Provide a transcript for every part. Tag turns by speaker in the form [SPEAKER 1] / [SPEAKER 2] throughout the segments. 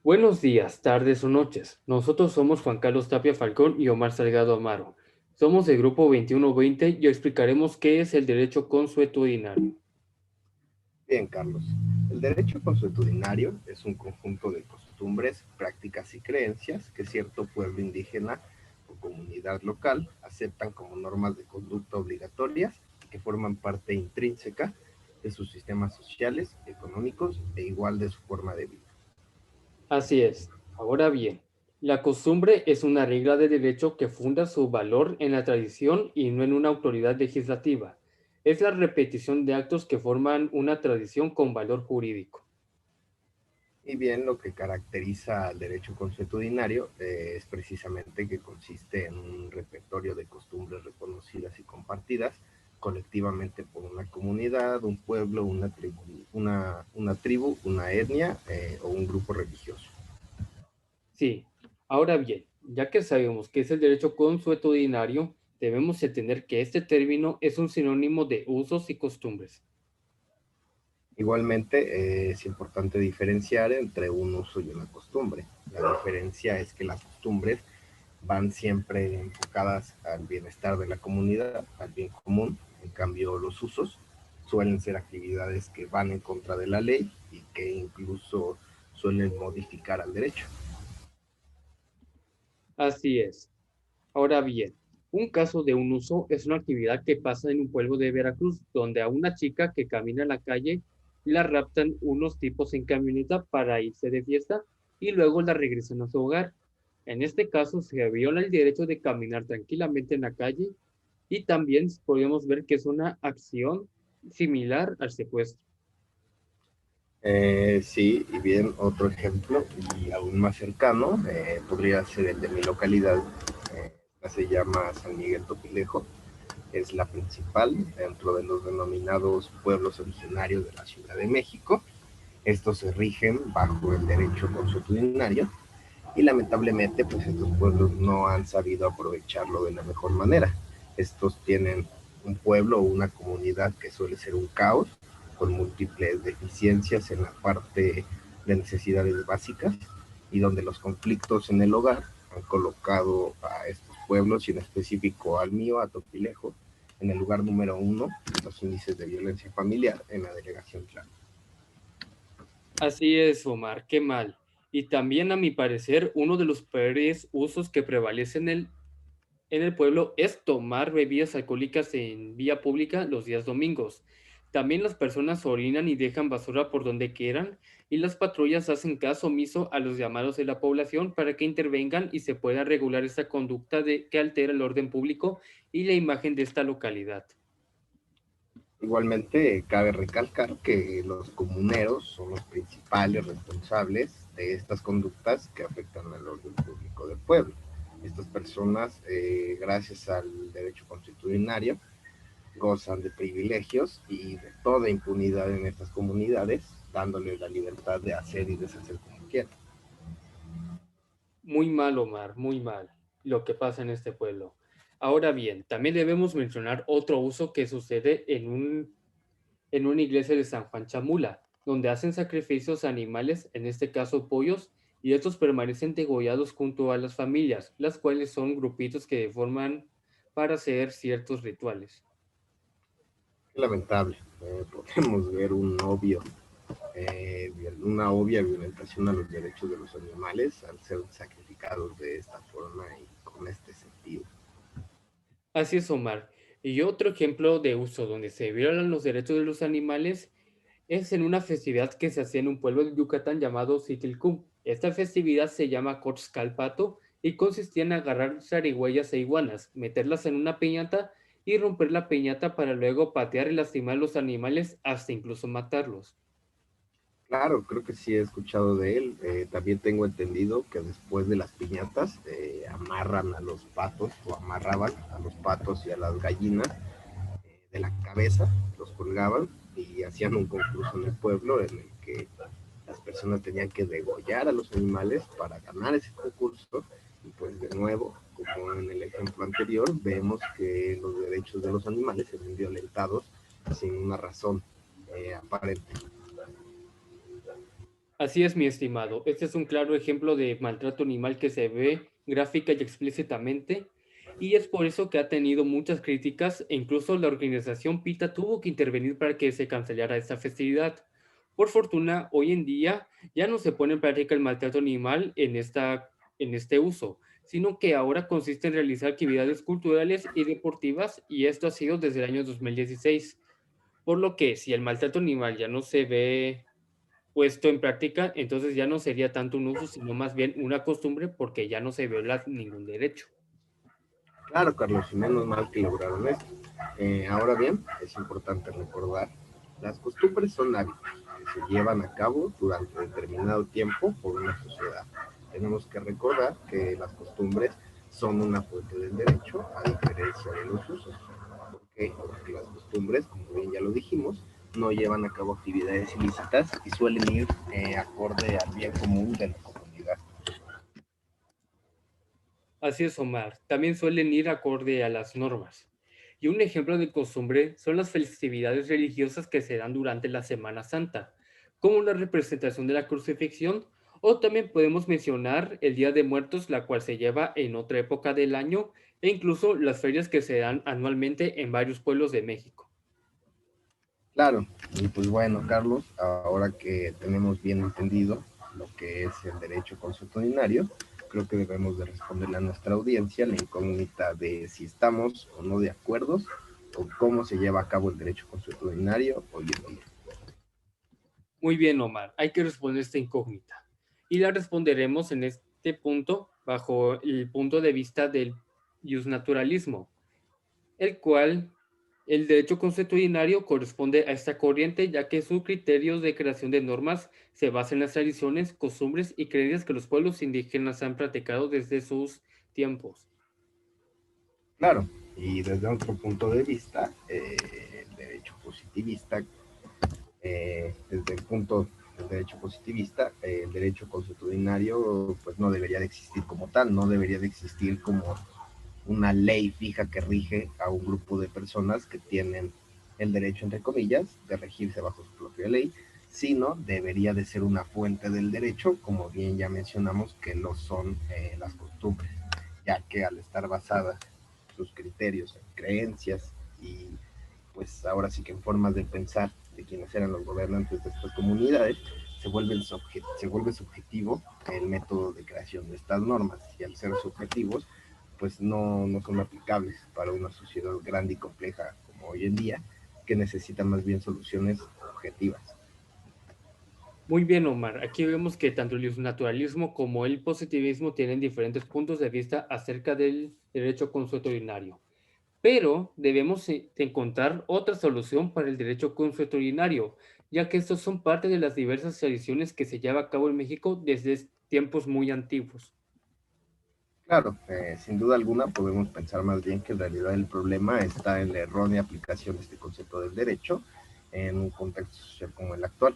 [SPEAKER 1] Buenos días, tardes o noches. Nosotros somos Juan Carlos Tapia Falcón y Omar Salgado Amaro. Somos del grupo 2120 y explicaremos qué es el derecho consuetudinario.
[SPEAKER 2] Bien, Carlos. El derecho consuetudinario es un conjunto de costumbres, prácticas y creencias que cierto pueblo indígena o comunidad local aceptan como normas de conducta obligatorias y que forman parte intrínseca de sus sistemas sociales, económicos e igual de su forma de vida.
[SPEAKER 1] Así es. Ahora bien, la costumbre es una regla de derecho que funda su valor en la tradición y no en una autoridad legislativa. Es la repetición de actos que forman una tradición con valor jurídico.
[SPEAKER 2] Y bien, lo que caracteriza al derecho consuetudinario es precisamente que consiste en un repertorio de costumbres reconocidas y compartidas colectivamente por una comunidad, un pueblo, una etnia o un grupo religioso.
[SPEAKER 1] Sí, ahora bien, ya que sabemos que es el derecho consuetudinario, debemos entender que este término es un sinónimo de usos y costumbres.
[SPEAKER 2] Igualmente, es importante diferenciar entre un uso y una costumbre. La diferencia es que las costumbres van siempre enfocadas al bienestar de la comunidad, al bien común. En cambio, los usos suelen ser actividades que van en contra de la ley y que incluso suelen modificar al derecho.
[SPEAKER 1] Así es. Ahora bien, un caso de un uso es una actividad que pasa en un pueblo de Veracruz, donde a una chica que camina en la calle la raptan unos tipos en camioneta para irse de fiesta y luego la regresan a su hogar. En este caso se viola el derecho de caminar tranquilamente en la calle y también podemos ver que es una acción similar al secuestro.
[SPEAKER 2] Sí, y bien, otro ejemplo y aún más cercano podría ser el de mi localidad. Se llama San Miguel Topilejo. Es la principal dentro de los denominados pueblos originarios de la Ciudad de México. Estos se rigen bajo el derecho consuetudinario y lamentablemente pues estos pueblos no han sabido aprovecharlo de la mejor manera. Estos tienen un pueblo o una comunidad que suele ser un caos con múltiples deficiencias en la parte de necesidades básicas y donde los conflictos en el hogar han colocado a estos pueblos y en específico al mío, a Topilejo, en el lugar número uno en los índices de violencia familiar en la delegación Tlán.
[SPEAKER 1] Así es, Omar, qué mal. Y también, a mi parecer, uno de los peores usos que prevalecen en el pueblo es tomar bebidas alcohólicas en vía pública los días domingos. También las personas orinan y dejan basura por donde quieran y las patrullas hacen caso omiso a los llamados de la población para que intervengan y se pueda regular esta conducta que altera el orden público y la imagen de esta localidad.
[SPEAKER 2] Igualmente, cabe recalcar que los comuneros son los principales responsables de estas conductas que afectan al orden público del pueblo. Estas personas, gracias al derecho constitucionario, gozan de privilegios y de toda impunidad en estas comunidades, dándoles la libertad de hacer y deshacer como quieran.
[SPEAKER 1] Muy mal, Omar, muy mal lo que pasa en este pueblo. Ahora bien, también debemos mencionar otro uso que sucede en una iglesia de San Juan Chamula, donde hacen sacrificios a animales, en este caso pollos, y estos permanecen degollados junto a las familias, las cuales son grupitos que forman para hacer ciertos rituales.
[SPEAKER 2] Qué lamentable. Podemos ver una obvia violentación a los derechos de los animales al ser sacrificados de esta forma y con este sentido.
[SPEAKER 1] Así es, Omar. Y otro ejemplo de uso donde se violan los derechos de los animales es en una festividad que se hacía en un pueblo de Yucatán llamado Sitilcún. Esta festividad se llama Coxcalpato y consistía en agarrar zarigüeyas e iguanas, meterlas en una piñata y romper la piñata para luego patear y lastimar a los animales hasta incluso matarlos.
[SPEAKER 2] Claro, creo que sí he escuchado de él. También tengo entendido que después de las piñatas amarran a los patos o amarraban a los patos y a las gallinas de la cabeza, los colgaban y hacían un concurso en el pueblo en el que las personas tenían que degollar a los animales para ganar ese concurso. Y pues de nuevo, como en el ejemplo anterior, vemos que los derechos de los animales se ven violentados sin una razón aparente.
[SPEAKER 1] Así es, mi estimado. Este es un claro ejemplo de maltrato animal que se ve gráfica y explícitamente, y es por eso que ha tenido muchas críticas e incluso la organización PETA tuvo que intervenir para que se cancelara esta festividad. Por fortuna, hoy en día ya no se pone en práctica el maltrato animal en este uso, sino que ahora consiste en realizar actividades culturales y deportivas, y esto ha sido desde el año 2016. Por lo que si el maltrato animal ya no se ve puesto en práctica, entonces ya no sería tanto un uso, sino más bien una costumbre, porque ya no se viola ningún derecho.
[SPEAKER 2] Claro, Carlos, y menos mal que lograron esto. Ahora bien, es importante recordar, las costumbres son hábitos que se llevan a cabo durante determinado tiempo por una sociedad. Tenemos que recordar que las costumbres son una fuente del derecho, a diferencia de los usos. ¿Por qué? Porque las costumbres, como bien ya lo dijimos, no llevan a cabo actividades ilícitas y suelen ir acorde al bien común de la comunidad.
[SPEAKER 1] Así es, Omar. También suelen ir acorde a las normas. Y un ejemplo de costumbre son las festividades religiosas que se dan durante la Semana Santa, como la representación de la crucifixión, o también podemos mencionar el Día de Muertos, la cual se lleva en otra época del año, e incluso las ferias que se dan anualmente en varios pueblos de México.
[SPEAKER 2] Claro, y pues bueno, Carlos, ahora que tenemos bien entendido lo que es el derecho consuetudinario, creo que debemos de responderle a nuestra audiencia la incógnita de si estamos o no de acuerdo o cómo se lleva a cabo el derecho consuetudinario hoy en día.
[SPEAKER 1] Muy bien, Omar, hay que responder esta incógnita. Y la responderemos en este punto bajo el punto de vista del naturalismo, el cual el derecho consuetudinario corresponde a esta corriente, ya que sus criterios de creación de normas se basan en las tradiciones, costumbres y creencias que los pueblos indígenas han practicado desde sus tiempos.
[SPEAKER 2] Claro, y desde otro punto de vista, el derecho positivista, desde el punto del derecho positivista, el derecho consuetudinario pues no debería de existir como tal, no debería de existir como una ley fija que rige a un grupo de personas que tienen el derecho, entre comillas, de regirse bajo su propia ley, sino debería de ser una fuente del derecho, como bien ya mencionamos, que lo son las costumbres, ya que al estar basadas sus criterios en creencias y pues ahora sí que en formas de pensar de quienes eran los gobernantes de estas comunidades, se vuelve subjetivo el método de creación de estas normas y al ser subjetivos, pues no son aplicables para una sociedad grande y compleja como hoy en día, que necesita más bien soluciones objetivas.
[SPEAKER 1] Muy bien, Omar. Aquí vemos que tanto el naturalismo como el positivismo tienen diferentes puntos de vista acerca del derecho consuetudinario. Pero debemos de encontrar otra solución para el derecho consuetudinario, ya que estos son parte de las diversas tradiciones que se lleva a cabo en México desde tiempos muy antiguos.
[SPEAKER 2] Claro, sin duda alguna podemos pensar más bien que en realidad el problema está en la errónea aplicación de este concepto del derecho en un contexto social como el actual.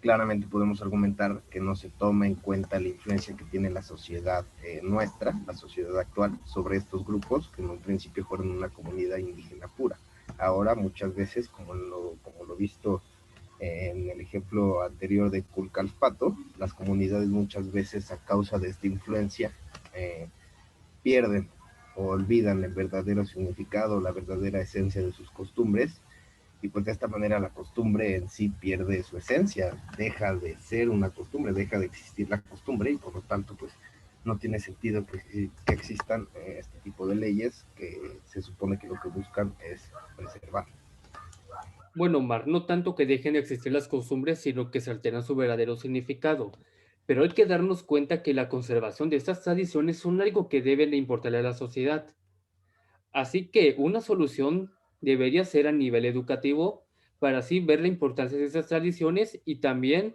[SPEAKER 2] Claramente podemos argumentar que no se toma en cuenta la influencia que tiene la sociedad nuestra, la sociedad actual, sobre estos grupos que en un principio fueron una comunidad indígena pura. Ahora muchas veces, como lo visto en el ejemplo anterior de Culcalpato, las comunidades muchas veces a causa de esta influencia eh, pierden o olvidan el verdadero significado, la verdadera esencia de sus costumbres y pues de esta manera la costumbre en sí pierde su esencia, deja de ser una costumbre, deja de existir la costumbre y por lo tanto pues no tiene sentido que existan este tipo de leyes que se supone que lo que buscan es preservar.
[SPEAKER 1] Bueno, Omar, no tanto que dejen de existir las costumbres, sino que se alteran su verdadero significado. Pero hay que darnos cuenta que la conservación de estas tradiciones son algo que deben de importarle a la sociedad. Así que una solución debería ser a nivel educativo para así ver la importancia de esas tradiciones y también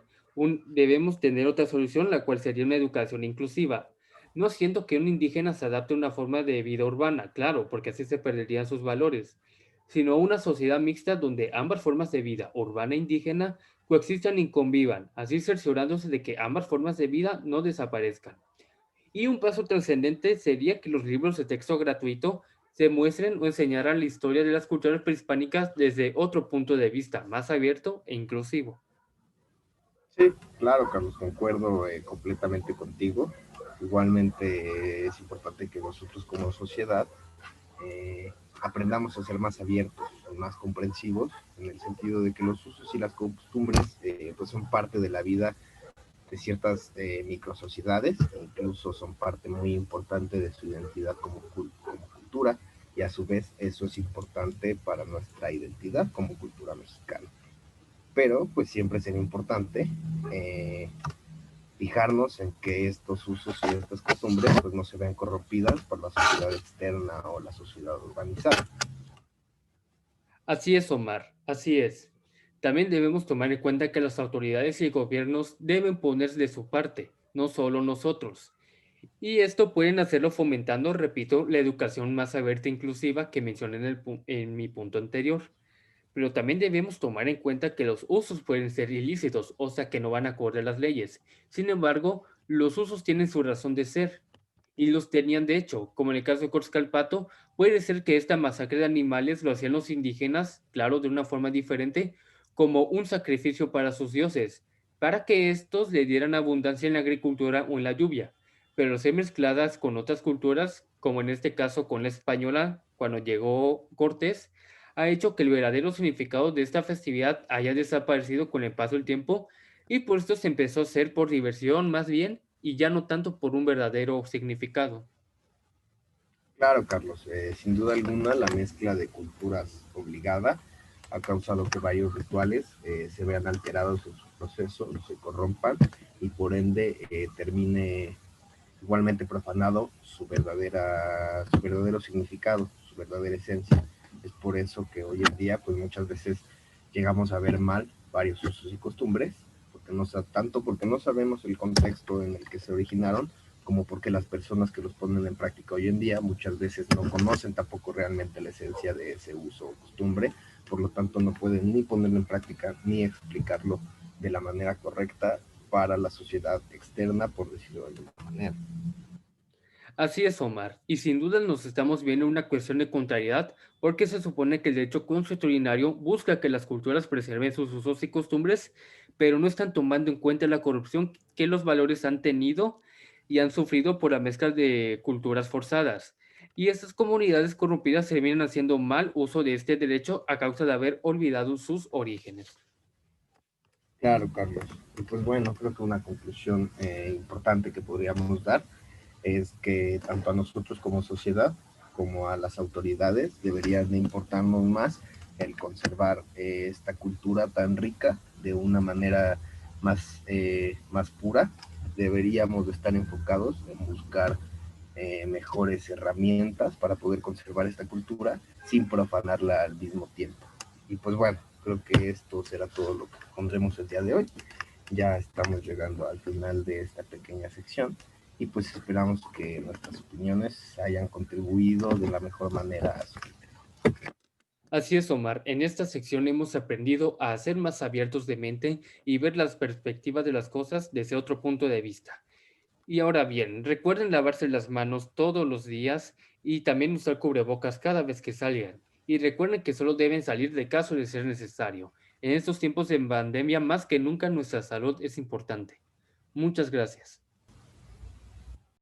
[SPEAKER 1] debemos tener otra solución, la cual sería una educación inclusiva. No siento que un indígena se adapte a una forma de vida urbana, claro, porque así se perderían sus valores, sino una sociedad mixta donde ambas formas de vida, urbana e indígena, coexistan y convivan, así cerciorándose de que ambas formas de vida no desaparezcan. Y un paso trascendente sería que los libros de texto gratuito se muestren o enseñaran la historia de las culturas prehispánicas desde otro punto de vista, más abierto e inclusivo.
[SPEAKER 2] Sí, claro, Carlos, concuerdo completamente contigo. Igualmente es importante que nosotros como sociedad aprendamos a ser más abiertos, más comprensivos, en el sentido de que los usos y las costumbres pues son parte de la vida de ciertas microsociedades, que incluso son parte muy importante de su identidad como cultura, y a su vez eso es importante para nuestra identidad como cultura mexicana. Pero pues siempre será importante eh, fijarnos en que estos usos y estas costumbres pues no se vean corrompidas por la sociedad externa o la sociedad urbanizada.
[SPEAKER 1] Así es, Omar, así es. También debemos tomar en cuenta que las autoridades y gobiernos deben ponerse de su parte, no solo nosotros. Y esto pueden hacerlo fomentando, repito, la educación más abierta e inclusiva que mencioné en mi punto anterior. Pero también debemos tomar en cuenta que los usos pueden ser ilícitos, o sea que no van acorde a las leyes. Sin embargo, los usos tienen su razón de ser, y los tenían de hecho, como en el caso de Corzcalpato, puede ser que esta masacre de animales lo hacían los indígenas, claro, de una forma diferente, como un sacrificio para sus dioses, para que estos le dieran abundancia en la agricultura o en la lluvia, pero al ser mezcladas con otras culturas, como en este caso con la española, cuando llegó Cortés, ha hecho que el verdadero significado de esta festividad haya desaparecido con el paso del tiempo y por esto se empezó a hacer por diversión más bien y ya no tanto por un verdadero significado.
[SPEAKER 2] Claro, Carlos, sin duda alguna la mezcla de culturas obligada ha causado que varios rituales se vean alterados en su proceso, se corrompan y por ende termine igualmente profanado su verdadero significado, su verdadera esencia. Es por eso que hoy en día, pues muchas veces llegamos a ver mal varios usos y costumbres, porque no, tanto porque no sabemos el contexto en el que se originaron, como porque las personas que los ponen en práctica hoy en día muchas veces no conocen tampoco realmente la esencia de ese uso o costumbre, por lo tanto no pueden ni ponerlo en práctica ni explicarlo de la manera correcta para la sociedad externa, por decirlo de alguna manera.
[SPEAKER 1] Así es, Omar, y sin duda nos estamos viendo una cuestión de contrariedad, porque se supone que el derecho consuetudinario busca que las culturas preserven sus usos y costumbres, pero no están tomando en cuenta la corrupción que los valores han tenido y han sufrido por la mezcla de culturas forzadas. Y estas comunidades corrompidas se vienen haciendo mal uso de este derecho a causa de haber olvidado sus orígenes.
[SPEAKER 2] Claro, Carlos. Y pues bueno, creo que una conclusión importante que podríamos dar es que tanto a nosotros como sociedad, como a las autoridades, deberían de importarnos más el conservar esta cultura tan rica de una manera más pura. Deberíamos de estar enfocados en buscar mejores herramientas para poder conservar esta cultura sin profanarla al mismo tiempo. Y pues bueno, creo que esto será todo lo que pondremos el día de hoy. Ya estamos llegando al final de esta pequeña sección y pues esperamos que nuestras opiniones hayan contribuido de la mejor manera a su vida.
[SPEAKER 1] Así es, Omar. En esta sección hemos aprendido a ser más abiertos de mente y ver las perspectivas de las cosas desde otro punto de vista. Y ahora bien, recuerden lavarse las manos todos los días y también usar cubrebocas cada vez que salgan. Y recuerden que solo deben salir de caso de ser necesario. En estos tiempos de pandemia, más que nunca, nuestra salud es importante. Muchas gracias.